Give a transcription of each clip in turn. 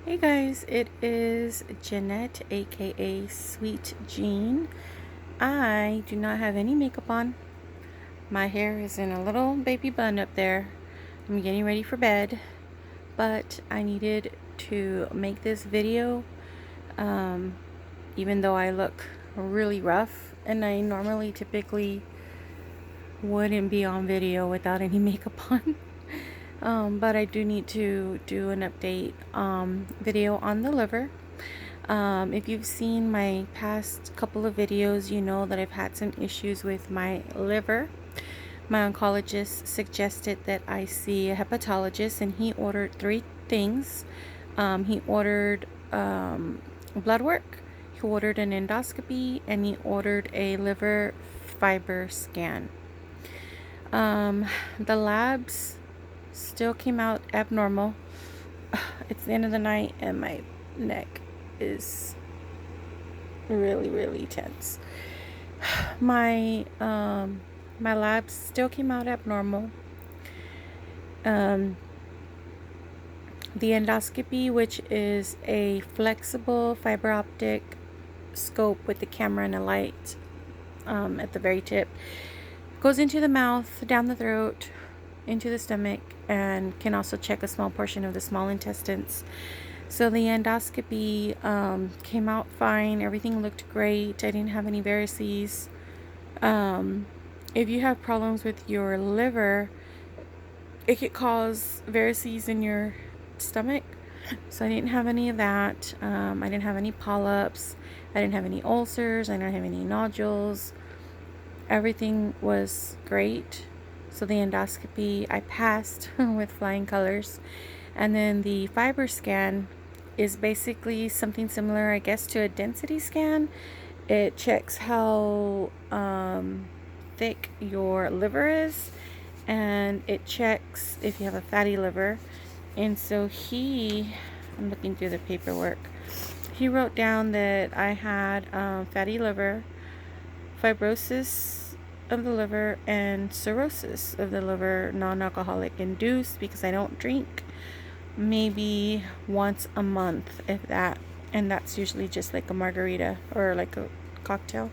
Hey guys, it is Jeanette, aka Sweet Jean. I do not have any makeup on. My hair is in a little baby bun up there. I'm getting ready for bed, but I needed to make this video, um, even though I look really rough, and I normally typically wouldn't be on video without any makeup on. But I do need to do an update video on the liver. If you've seen my past couple of videos, you know that I've had some issues with my liver. My oncologist suggested that I see a hepatologist, and he ordered three things. He ordered blood work, he ordered an endoscopy, and he ordered a liver fiber scan. The labs still came out abnormal. It's the end of the night, and my neck is really tense. My labs still came out abnormal. The endoscopy, which is a flexible fiber optic scope with the camera and a light at the very tip, goes into the mouth, down the throat, into the stomach, and can also check a small portion of the small intestines. So the endoscopy came out fine. Everything looked great. I didn't have any varices. If you have problems with your liver, it could cause varices in your stomach. So I didn't have any of that. I didn't have any polyps. I didn't have any ulcers. I didn't have any nodules. Everything was great. So the endoscopy, I passed with flying colors. And then the fiber scan is basically something similar, I guess, to a density scan. It checks how thick your liver is, and it checks if you have a fatty liver. And so I'm looking through the paperwork, he wrote down that I had fatty liver, fibrosis of the liver, and cirrhosis of the liver, non-alcoholic induced, because I don't drink, maybe once a month, if that, and that's usually just like a margarita or like a cocktail.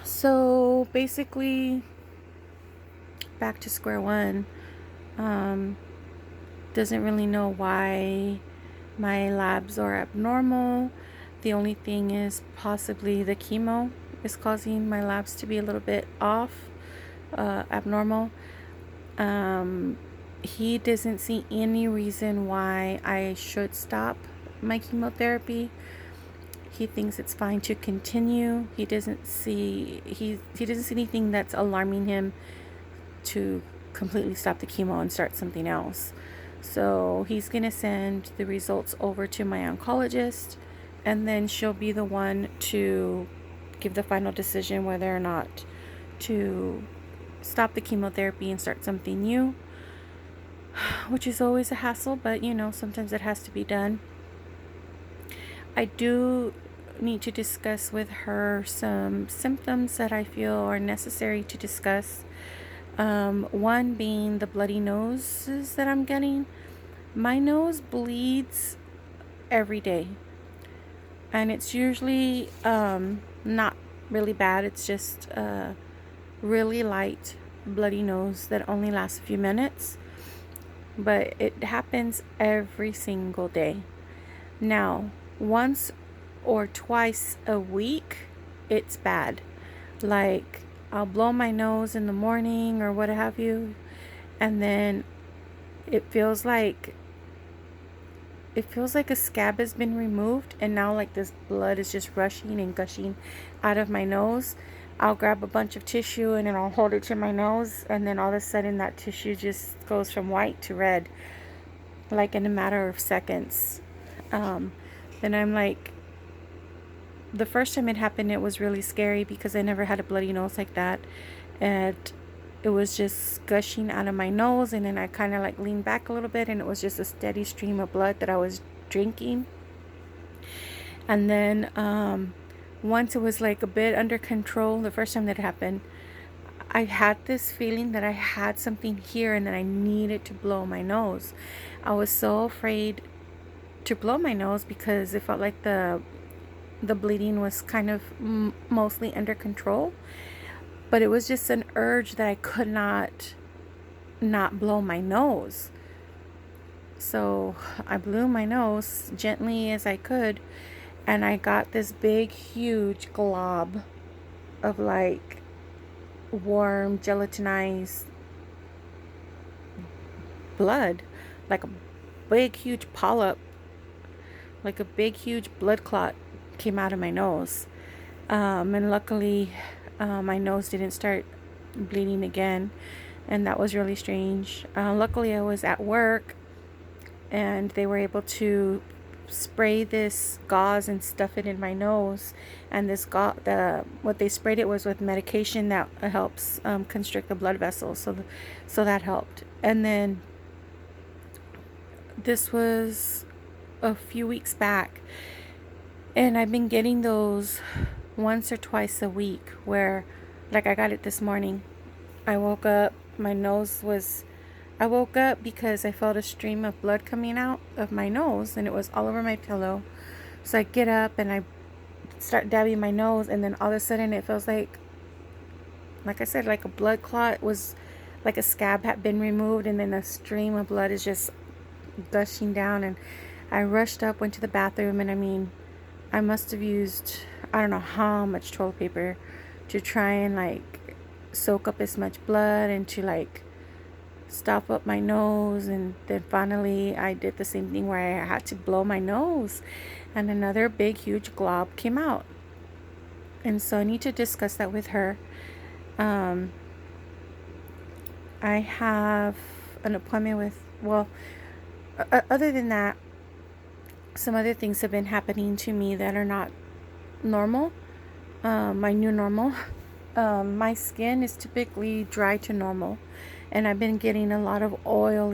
So basically, back to square one. Doesn't really know why my labs are abnormal. The only thing is possibly the chemo is causing my labs to be a little bit off, abnormal. He doesn't see any reason why I should stop my chemotherapy. He thinks it's fine to continue. He doesn't see anything that's alarming him to completely stop the chemo and start something else. So he's gonna send the results over to my oncologist, and then she'll be the one to give the final decision whether or not to stop the chemotherapy and start something new, which is always a hassle, but you know, sometimes it has to be done. I do need to discuss with her some symptoms that I feel are necessary to discuss. One being the bloody noses that I'm getting. My nose bleeds every day, and it's usually not really bad. It's just really light bloody nose that only lasts a few minutes, but it happens every single day. Now, once or twice a week, it's bad. Like, I'll blow my nose in the morning or what have you, and then it feels like a scab has been removed, and now like this blood is just rushing and gushing out of my nose. I'll grab a bunch of tissue and then I'll hold it to my nose, and then all of a sudden that tissue just goes from white to red, like in a matter of seconds. Then I'm like, the first time it happened, it was really scary because I never had a bloody nose like that, and it was just gushing out of my nose, and then I kind of like leaned back a little bit, and it was just a steady stream of blood that I was drinking. And then once it was like a bit under control, the first time that it happened, I had this feeling that I had something here and that I needed to blow my nose. I was so afraid to blow my nose because it felt like the bleeding was kind of mostly under control, but it was just an urge that I could not blow my nose. So I blew my nose gently as I could, and I got this big huge glob of like warm gelatinized blood, like a big huge polyp, like a big huge blood clot came out of my nose. And luckily my nose didn't start bleeding again, and that was really strange. Luckily I was at work and they were able to spray this gauze and stuff it in my nose, and this what they sprayed it was with medication that helps constrict the blood vessels, so that helped. And then this was a few weeks back, and I've been getting those once or twice a week, where like I got it this morning. I woke up, I woke up because I felt a stream of blood coming out of my nose, and it was all over my pillow. So I get up and I start dabbing my nose, and then all of a sudden it feels like I said, like a blood clot was, like a scab had been removed, and then a stream of blood is just gushing down. And I rushed up, went to the bathroom, and I mean, I must have used, I don't know how much toilet paper to try and like soak up as much blood and to like stop up my nose. And then finally I did the same thing where I had to blow my nose, and another big huge glob came out. And so I need to discuss that with her. I have an appointment with, well, other than that, some other things have been happening to me that are not normal. My new normal. My skin is typically dry to normal, and I've been getting a lot of oil.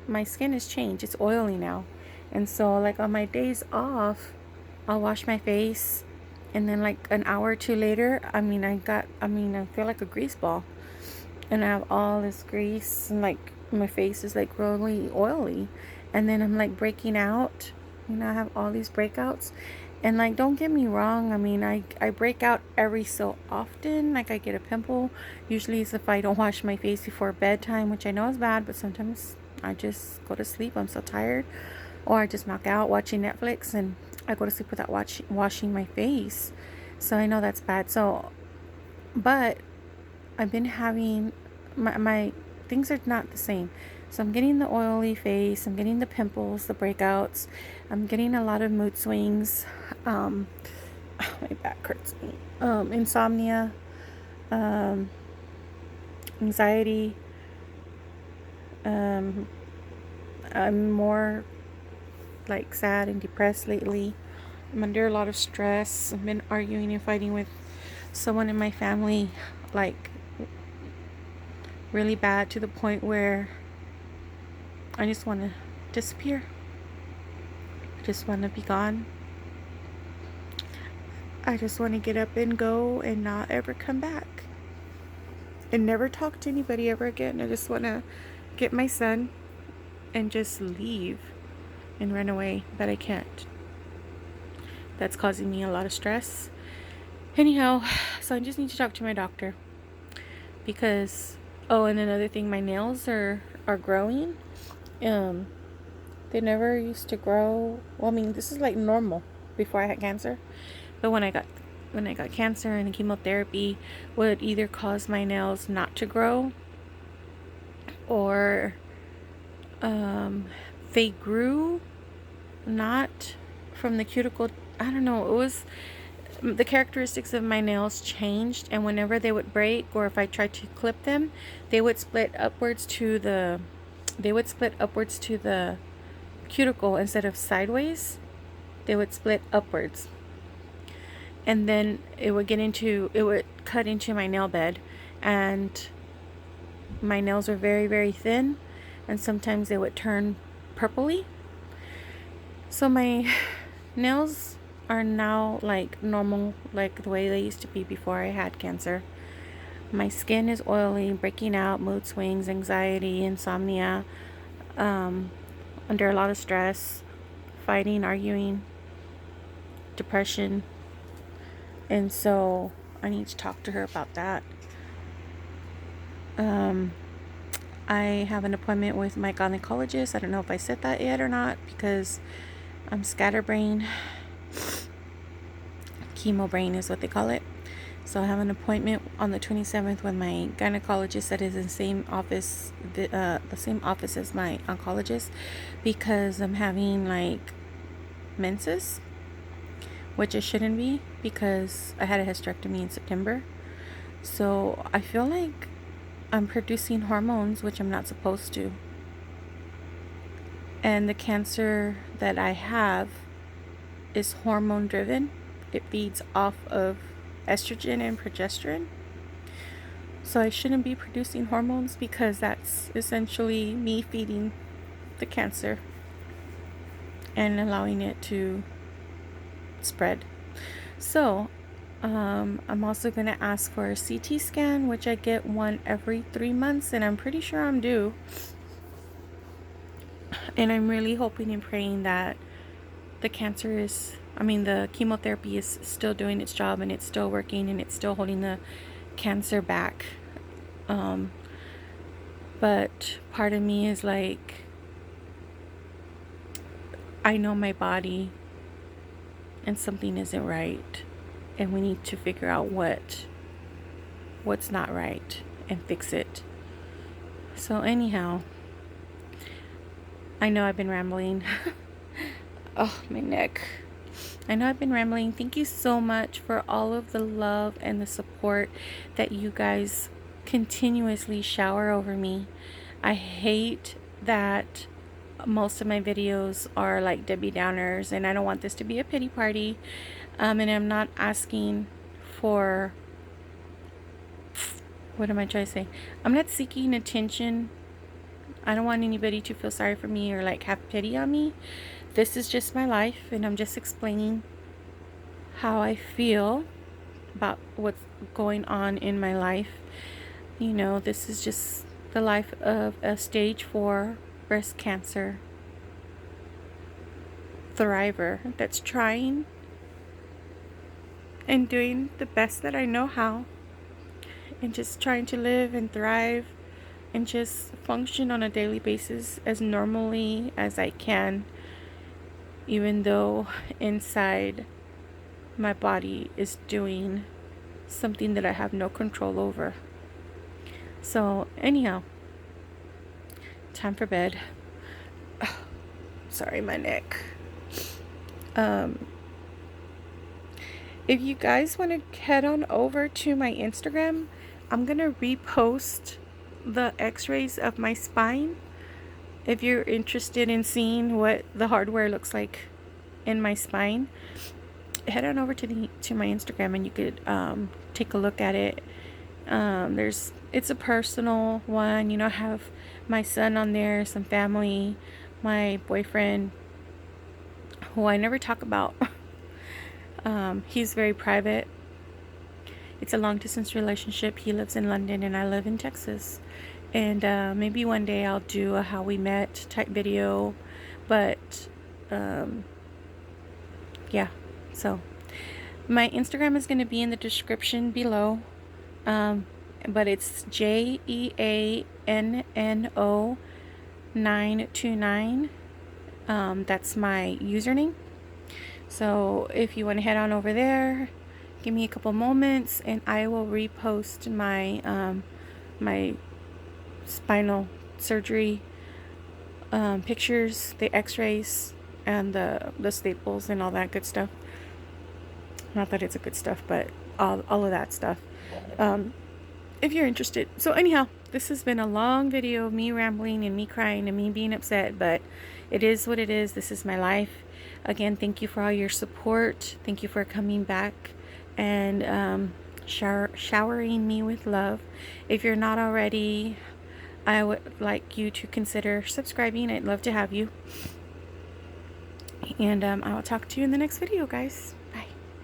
My skin has changed. It's oily now. And so like on my days off, I'll wash my face, and then like an hour or two later, I feel like a grease ball, and I have all this grease, and like my face is like really oily, and then I'm like breaking out. I have all these breakouts. And like, don't get me wrong, I break out every so often. Like I get a pimple. Usually it's if I don't wash my face before bedtime, which I know is bad, but sometimes I just go to sleep. I'm so tired. Or I just knock out watching Netflix and I go to sleep without washing my face. So I know that's bad. So, but I've been having, my things are not the same. So I'm getting the oily face, I'm getting the pimples, the breakouts, I'm getting a lot of mood swings, my back hurts me, insomnia, anxiety, I'm more like sad and depressed lately. I'm under a lot of stress. I've been arguing and fighting with someone in my family, like really bad, to the point where I just want to disappear. I just want to be gone. I just want to get up and go and not ever come back and never talk to anybody ever again. I just want to get my son and just leave and run away, but I can't. That's causing me a lot of stress. Anyhow, so I just need to talk to my doctor, because and another thing, my nails are growing. They never used to grow. Well, this is like normal before I had cancer, but when I got cancer, and the chemotherapy would either cause my nails not to grow, or they grew not from the cuticle. I don't know. It was, the characteristics of my nails changed, and whenever they would break, or if I tried to clip them, they would split upwards to the cuticle instead of sideways. They would split upwards, and then it would cut into my nail bed, and my nails were very, very thin, and sometimes they would turn purpley. So my nails are now like normal, like the way they used to be before I had cancer. My skin is oily, breaking out, mood swings, anxiety, insomnia, under a lot of stress, fighting, arguing, depression. And so I need to talk to her about that. I have an appointment with my gynecologist. I don't know if I said that yet or not because I'm scatterbrain. Chemo brain is what they call it. So I have an appointment on the 27th with my gynecologist that is in the same office, the same office as my oncologist, because I'm having like menses, which it shouldn't be because I had a hysterectomy in September. So I feel like I'm producing hormones, which I'm not supposed to. And the cancer that I have is hormone driven. It feeds off of estrogen and progesterone. So I shouldn't be producing hormones because that's essentially me feeding the cancer and allowing it to spread. So I'm also going to ask for a CT scan, which I get one every 3 months, and I'm pretty sure I'm due. And I'm really hoping and praying that the chemotherapy is still doing its job and it's still working and it's still holding the cancer back. But part of me is like, I know my body and something isn't right, and we need to figure out what's not right and fix it. So anyhow, I know I've been rambling. Oh, my neck. I know I've been rambling. Thank you so much for all of the love and the support that you guys continuously shower over me. I hate that most of my videos are like Debbie Downers, and I don't want this to be a pity party. And I'm not asking for, what am I trying to say? I'm not seeking attention. I don't want anybody to feel sorry for me or like have pity on me. This is just my life, and I'm just explaining how I feel about what's going on in my life. You know, this is just the life of a stage 4 breast cancer thriver that's trying and doing the best that I know how, and just trying to live and thrive and just function on a daily basis as normally as I can, even though inside my body is doing something that I have no control over. So anyhow, time for bed. Oh, sorry, my neck. If you guys want to head on over to my Instagram, I'm gonna repost the x-rays of my spine if you're interested in seeing what the hardware looks like in my spine. Head on over to my Instagram and you could take a look at it. It's a personal one. You know, I have my son on there, some family, my boyfriend, who I never talk about. He's very private. It's a long distance relationship. He lives in London and I live in Texas. And maybe one day I'll do a how we met type video. But yeah, so my Instagram is going to be in the description below. But it's JEANNO929. That's my username. So if you want to head on over there, give me a couple moments and I will repost my my spinal surgery pictures, the x-rays, and the staples and all that good stuff. Not that it's a good stuff, but all of that stuff, if you're interested. So anyhow, this has been a long video of me rambling and me crying and me being upset, but it is what it is. This is my life. Again, thank you for all your support. Thank you for coming back and showering me with love. If you're not already, I would like you to consider subscribing. I'd love to have you. And I will talk to you in the next video, guys.